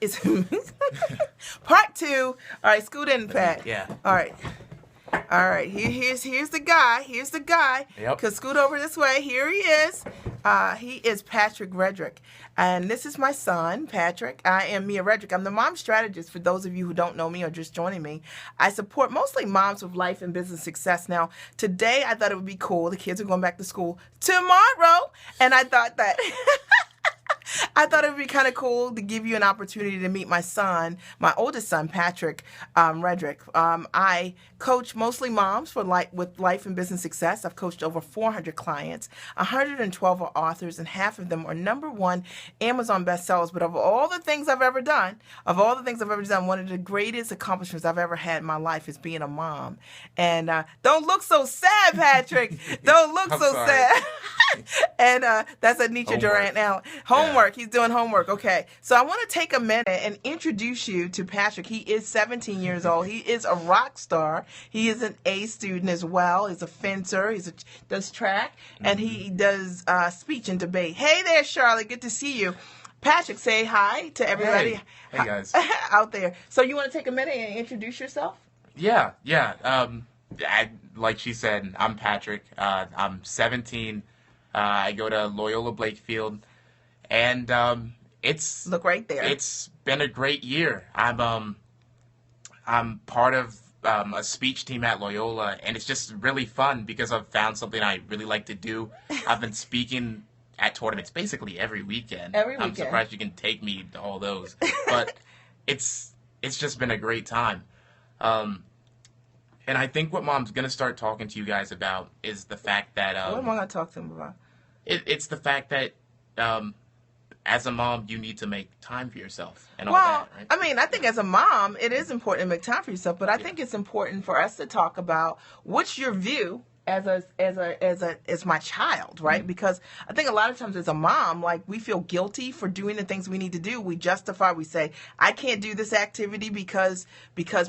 is part two. All right, scoot in, Pat. Yeah. All right. All right, here's the guy. Here's the guy. Yep. Cause scoot over this way. Here he is. He is Patrick Redrick, and this is my son, Patrick. I am Mia Redrick. I'm the mom strategist. For those of you who don't know me or just joining me, I support mostly moms with life and business success. Now, today I thought it would be cool. The kids are going back to school tomorrow, and I thought that. I thought it would be kind of cool to give you an opportunity to meet my son, my oldest son, Patrick Redrick. I coach mostly moms with life and business success. I've coached over 400 clients. 112 are authors, and half of them are #1 Amazon bestsellers. But of all the things I've ever done, one of the greatest accomplishments I've ever had in my life is being a mom. And don't look so sad, Patrick. Don't look so sorry. sad. And that's Anisha Durant now. Homework. He's doing homework. Okay. So I want to take a minute and introduce you to Patrick. He is 17 years old. He is a rock star. He is an A student as well. He's a fencer. Does track. And he does speech and debate. Hey there, Charlotte. Good to see you. Patrick, say hi to everybody. Hey guys. Out there. So you want to take a minute and introduce yourself? Yeah. Like she said, I'm Patrick. I'm 17. I go to Loyola Blakefield, and it's Look right there. It's been a great year. I'm part of a speech team at Loyola, and it's just really fun because I've found something I really like to do. I've been speaking at tournaments basically every weekend. I'm surprised you can take me to all those, but it's just been a great time. And I think what Mom's gonna start talking to you guys about is the fact that what am I going to talk to him about? It's the fact that as a mom, you need to make time for yourself and all Well, that, right? I mean, I think as a mom, it is important to make time for yourself, but I think it's important for us to talk about what's your view as my child, right? Mm-hmm. Because I think a lot of times as a mom, like, we feel guilty for doing the things we need to do. We justify, we say, I can't do this activity because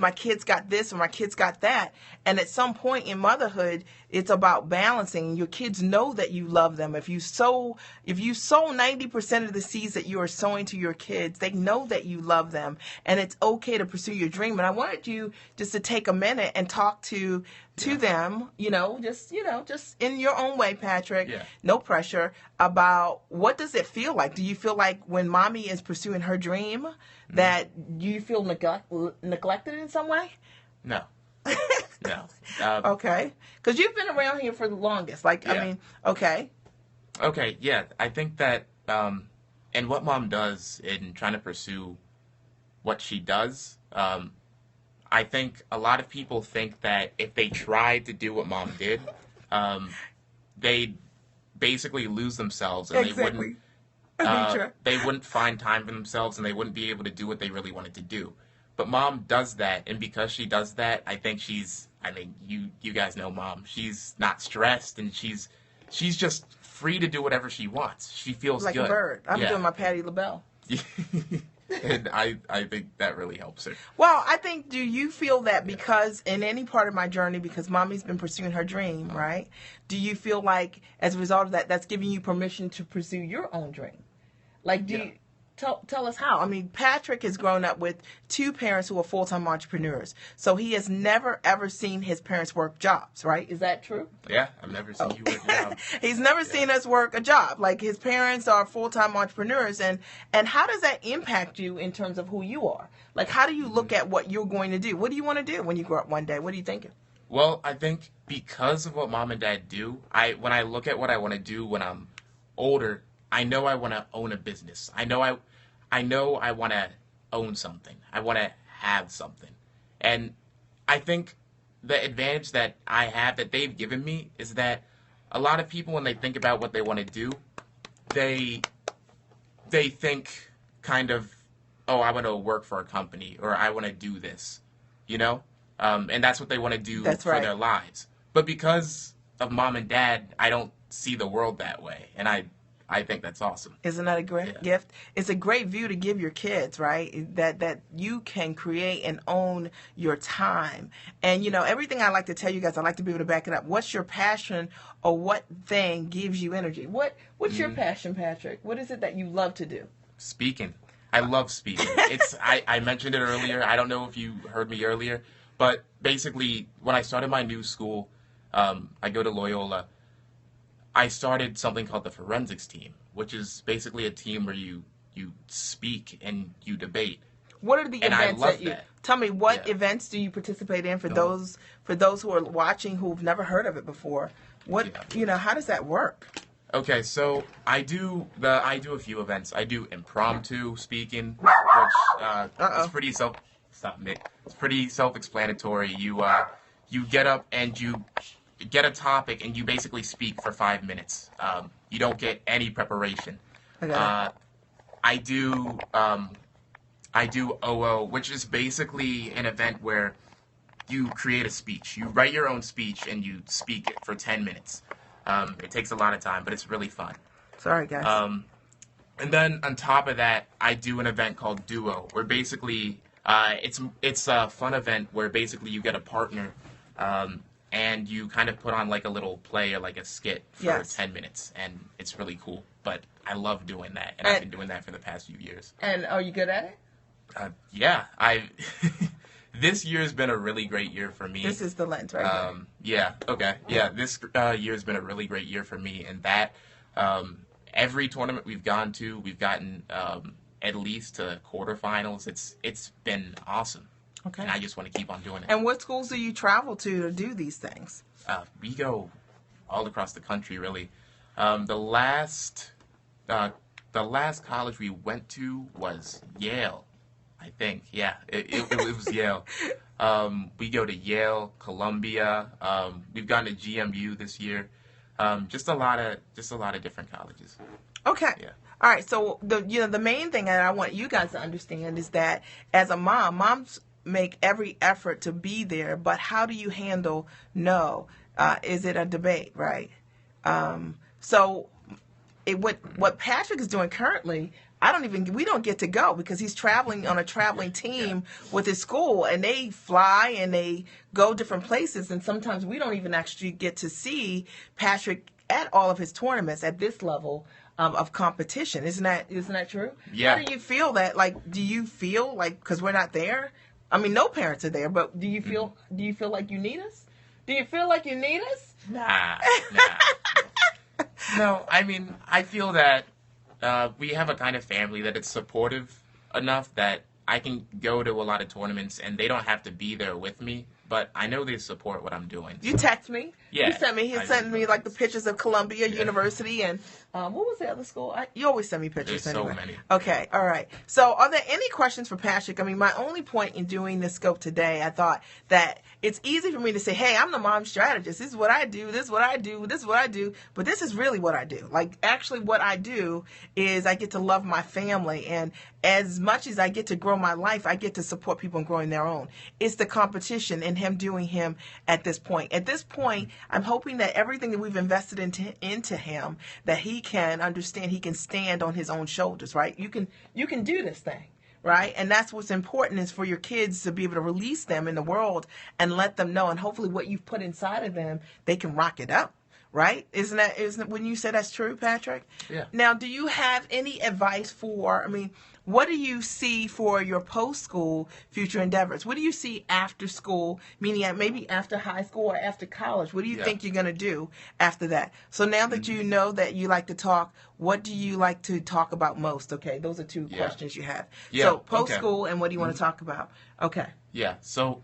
my kids got this or my kids got that. And at some point in motherhood, it's about balancing. Your kids know that you love them. If you sow 90% of the seeds that you are sowing to your kids, they know that you love them, and it's okay to pursue your dream. And I wanted you just to take a minute and talk to them, just in your own way, Patrick, no pressure, about what does it feel like? Do you feel like when mommy is pursuing her dream that you feel neglected in some way? No. No. Okay. Because you've been around here for the longest. I mean, okay. Okay, yeah. I think that, and what Mom does in trying to pursue what she does, I think a lot of people think that if they tried to do what Mom did, they'd basically lose themselves, and they wouldn't find time for themselves, and they wouldn't be able to do what they really wanted to do. But Mom does that, and because she does that, I think you guys know Mom. She's not stressed, and she's just free to do whatever she wants. She feels like good. A bird. I'm doing my Patti LaBelle. And I think that really helps her. Well, I think, do you feel that because in any part of my journey, because mommy's been pursuing her dream, right? Do you feel like as a result of that, that's giving you permission to pursue your own dream? Like, you tell us how? I mean, Patrick has grown up with two parents who are full-time entrepreneurs. So he has never, ever seen his parents work jobs, right? Is that true? Yeah, I've never seen you work a job. He's never seen us work a job. Like, his parents are full-time entrepreneurs. And how does that impact you in terms of who you are? Like, how do you look at what you're going to do? What do you want to do when you grow up one day? What are you thinking? Well, I think because of what Mom and Dad do, when I look at what I want to do when I'm older, I know I want to own a business. I know I want to own something. I want to have something. And I think the advantage that I have, that they've given me, is that a lot of people, when they think about what they want to do, they think kind of, oh, I want to work for a company, or I want to do this, and that's what they want to do for their lives. But because of Mom and Dad, I don't see the world that way. And I think that's awesome. Isn't that a great gift? It's a great view to give your kids, right? That you can create and own your time. And, everything I like to tell you guys, I like to be able to back it up. What's your passion, or what thing gives you energy? What's your passion, Patrick? What is it that you love to do? Speaking. I love speaking. I mentioned it earlier. I don't know if you heard me earlier, but basically when I started my new school, I go to Loyola. I started something called the forensics team, which is basically a team where you speak and you debate. What are the And I events love that you that. tell me? What Yeah. events do you participate in for Oh. those who are watching who've never heard of it before? What Yeah. how does that work? Okay, so I do a few events. I do impromptu speaking, which is Uh pretty self stop Nick. It's pretty self-explanatory. You get up and you get a topic and you basically speak for 5 minutes. You don't get any preparation. oh, I got it. Uh, I do I do OO, which is basically an event where you create a speech. You write your own speech and you speak it for 10 minutes. It takes a lot of time, but it's really fun. Sorry, guys. And then on top of that, I do an event called Duo, where basically it's a fun event where basically you get a partner, and you kind of put on like a little play or like a skit for Yes. 10 minutes, and it's really cool. But I love doing that, and I've been doing that for the past few years. And are you good at it? Yeah, I. This year has been a really great year for me. This is the lens, right? Yeah, okay. Yeah, this year has been a really great year for me in that every tournament we've gone to, we've gotten at least to quarterfinals. It's been awesome. Okay. And I just want to keep on doing it. And what schools do you travel to do these things? We go all across the country, really. The last college we went to was Yale, I think. Yeah, it was Yale. We go to Yale, Columbia. We've gone to GMU this year. Just a lot of different colleges. Okay. Yeah. All right. So the main thing that I want you guys to understand is that as a moms make every effort to be there, but how do you handle no? Is it a debate, right? So what Patrick is doing currently, we don't get to go because he's traveling on a traveling team with his school, and they fly and they go different places, and sometimes we don't even actually get to see Patrick at all of his tournaments at this level of competition. Isn't that true? Yeah. How do you feel that? Like, do you feel like, because we're not there? I mean, no parents are there, but do you feel like you need us? Do you feel like you need us? Nah. No, I mean, I feel that we have a kind of family that it's supportive enough that I can go to a lot of tournaments and they don't have to be there with me, but I know they support what I'm doing. You text me. Yeah. He sent me like the pictures of Columbia University and what was the other school? You always send me pictures. There's anyway. so many. Okay, all right. So are there any questions for Patrick? I mean, my only point in doing this scope today, I thought that it's easy for me to say, hey, I'm the mom strategist. This is what I do. This is what I do. This is what I do. But this is really what I do. Like, actually what I do is I get to love my family. And as much as I get to grow my life, I get to support people in growing their own. It's the competition and him doing him at this point. At this point, I'm hoping that everything that we've invested into him, that he can understand, he can stand on his own shoulders, right? You can do this thing. Right? And that's what's important, is for your kids to be able to release them in the world and let them know. And hopefully what you've put inside of them, they can rock it up. Right? Isn't it when you say that's true, Patrick? Yeah. Now, do you have any advice what do you see for your post-school future endeavors? What do you see after school, meaning maybe after high school or after college? What do you think you're going to do after that? So now that you know that you like to talk, what do you like to talk about most? Okay, those are two questions you have. Yeah. So post-school, and what do you want to talk about? Okay. Yeah, so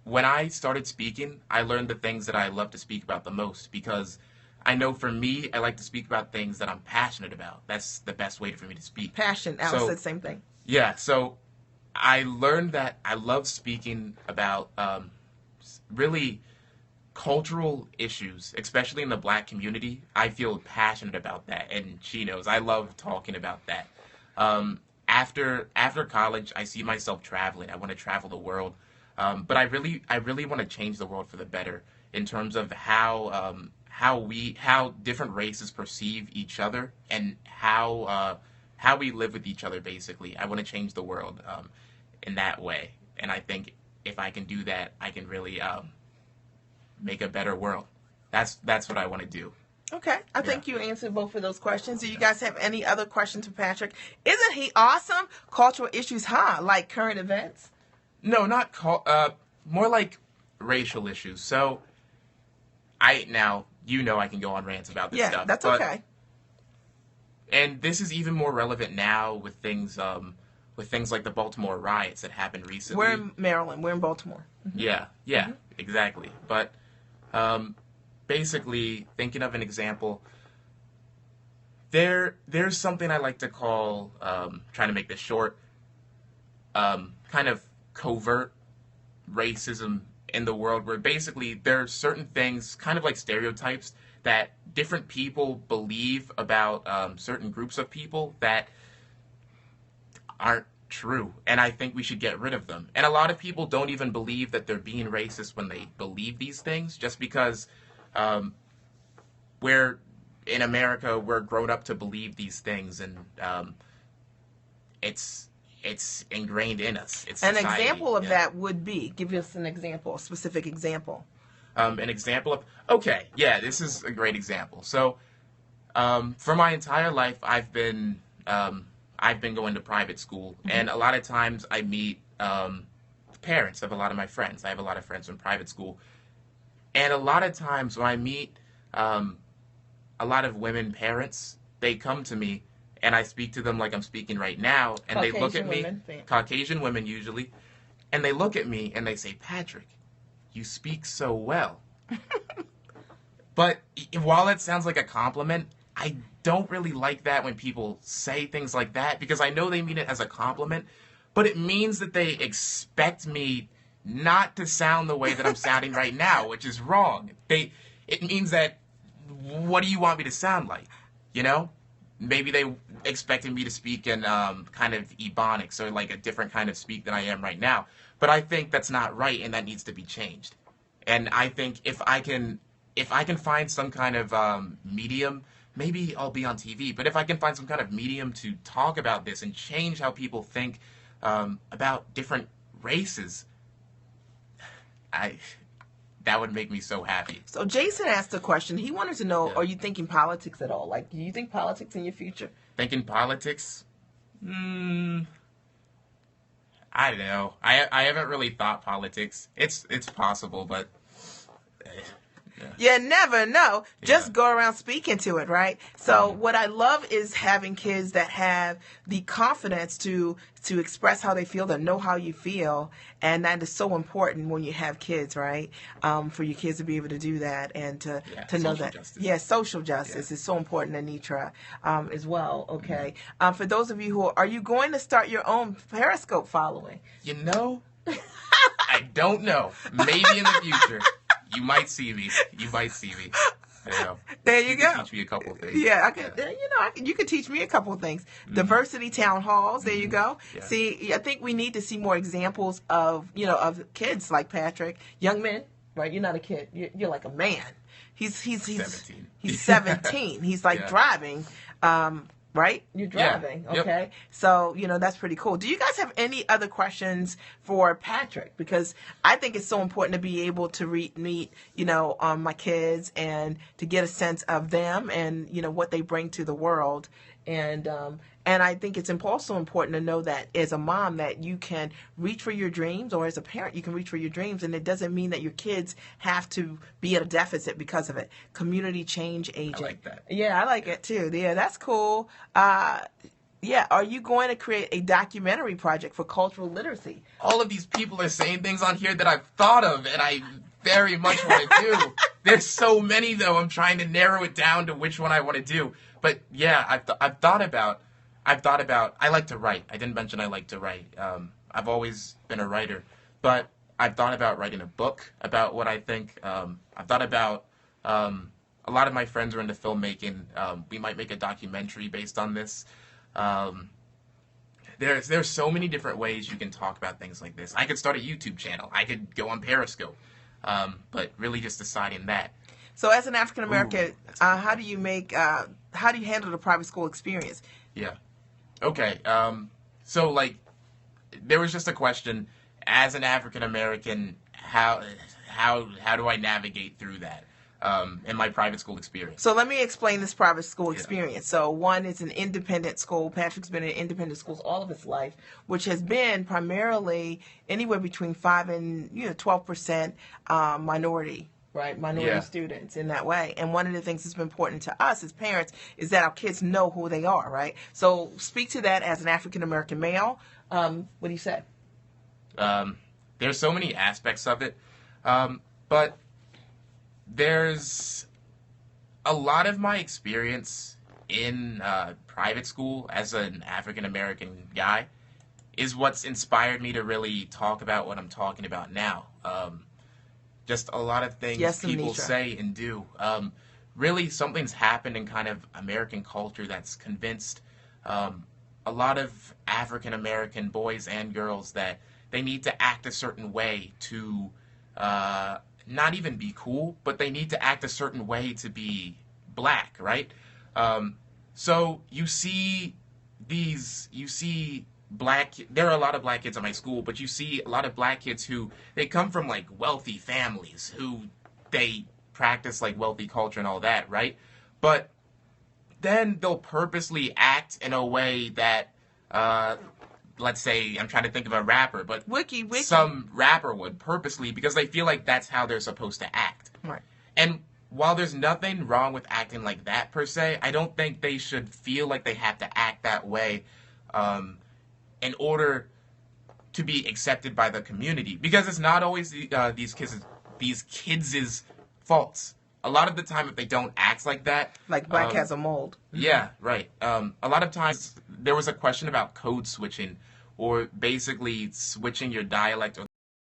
when I started speaking, I learned the things that I love to speak about the most, because I know for me, I like to speak about things that I'm passionate about. That's the best way for me to speak. Passion. Alice said the same thing. Yeah, so I learned that I love speaking about really cultural issues, especially in the Black community. I feel passionate about that, and she knows I love talking about that. After college, I see myself traveling. I want to travel the world, but I really want to change the world for the better in terms of how different races perceive each other and how we live with each other. Basically, I want to change the world in that way, and I think if I can do that, I can really make a better world. That's what I want to do. Okay, I Yeah. think you answered both of those questions. Do you guys have any other questions for Patrick? Isn't he awesome? Cultural issues, huh? Like current events? No, not more like racial issues. So I can go on rants about this Yeah, stuff, that's but okay. and this is even more relevant now with things like the Baltimore riots that happened We're recently. in Maryland. We're in Baltimore. Yeah, yeah, exactly. But um, basically, thinking of an example, there's something I like to call, trying to make this short, kind of covert racism in the world, where basically there are certain things, kind of like stereotypes, that different people believe about certain groups of people that aren't true. And I think we should get rid of them. And a lot of people don't even believe that they're being racist when they believe these things, just because um, we're in America, we're grown up to believe these things, and it's it's ingrained in us. It's An society. example of Yeah. that would be, give us an example, a specific example. An example of, okay, yeah, this is a great example. So for my entire life, I've been going to private school, and a lot of times I meet parents of a lot of my friends. I have a lot of friends from private school, and a lot of times when I meet um, a lot of women parents, they come to me and I speak to them like I'm speaking right now, and they look at Caucasian me, women. Caucasian women usually, and they look at me and they say, Patrick, you speak so well. But while it sounds like a compliment, I don't really like that when people say things like that, because I know they mean it as a compliment, but it means that they expect me not to sound the way that I'm sounding right now, which is wrong. It means that, what do you want me to sound like? You know? Maybe they expected me to speak in kind of ebonics, or like a different kind of speak than I am right now. But I think that's not right, and that needs to be changed. And I think if I can find some kind of medium, maybe I'll be on TV. But if I can find some kind of medium to talk about this and change how people think about different races, I that would make me so happy. So Jason asked a question. He wanted to know, Yeah. are you thinking politics at all? Like, do you think politics in your future? Thinking politics? I don't know. I haven't really thought politics. It's possible, but You never know. Just Yeah. go around speaking to it, right? So Mhm. what I love is having kids that have the confidence to express how they feel, to know how you feel, and that is so important when you have kids, right? For your kids to be able to do that and Yeah, to know social that. justice. Yeah, social justice Yeah. is so important, Anitra, as well. Okay. For those of you who are you going to start your own Periscope following? You know, I don't know. Maybe in the future, you might see me. You might see me. I know. There you can go. teach me a couple of things. Yeah, I could. You could teach me a couple of things. Diversity town halls. There you go. Yeah. See, I think we need to see more examples of of kids like Patrick, young men. Right? You're not a kid. You're like a man. He's 17. He's 17. He's like Yeah. driving. Right? You're Yeah. driving. Yep. Okay. So that's pretty cool. Do you guys have any other questions for Patrick? Because I think it's so important to be able to meet my kids and to get a sense of them and what they bring to the world. And I think it's also important to know that as a mom that you can reach for your dreams, or as a parent you can reach for your dreams, and it doesn't mean that your kids have to be at a deficit because of it. Community change agent. I like that. Yeah, I like it too. Yeah, that's cool. Yeah, are you going to create a documentary project for cultural literacy? All of these people are saying things on here that I've thought of, and I very much want to do. There's so many, though. I'm trying to narrow it down to which one I want to do. But yeah, I've thought about. I like to write. I didn't mention I like to write. I've always been a writer, but I've thought about writing a book about what I think. I've thought about. A lot of my friends are into filmmaking. We might make a documentary based on this. There's so many different ways you can talk about things like this. I could start a YouTube channel. I could go on Periscope. But really just deciding that. So, as an African American, Ooh, that's how do you handle the private school experience? Yeah. Okay. So like, there was just a question, as an African American, how do I navigate through that? in my private school experience. So let me explain this private school Yeah. experience. So one is an independent school. Patrick's been in independent schools all of his life, which has been primarily anywhere between 5 and 12% minority. Right, minority Yeah. students in that way. And one of the things that's been important to us as parents is that our kids know who they are, right? So speak to that as an African American male. What do you say? There's so many aspects of it, but there's a lot of my experience in private school as an African American guy is what's inspired me to really talk about what I'm talking about now. Just a lot of things Yes, people Amnesia. say and do. Really, something's happened in kind of American culture that's convinced a lot of African American boys and girls that they need to act a certain way to not even be cool, but they need to act a certain way to be black, right? So you see there are a lot of black kids at my school, but you see a lot of black kids who they come from like wealthy families who they practice like wealthy culture and all that, right? But then they'll purposely act in a way that let's say I'm trying to think of a rapper, but Wiki. some rapper would purposely because they feel like that's how they're supposed to act. Right. And while there's nothing wrong with acting like that per se, I don't think they should feel like they have to act that way in order to be accepted by the community. Because it's not always these kids' faults. A lot of the time, if they don't act like that, Like black has a mold. yeah, right. A lot of times there was a question about code switching or basically switching your dialect or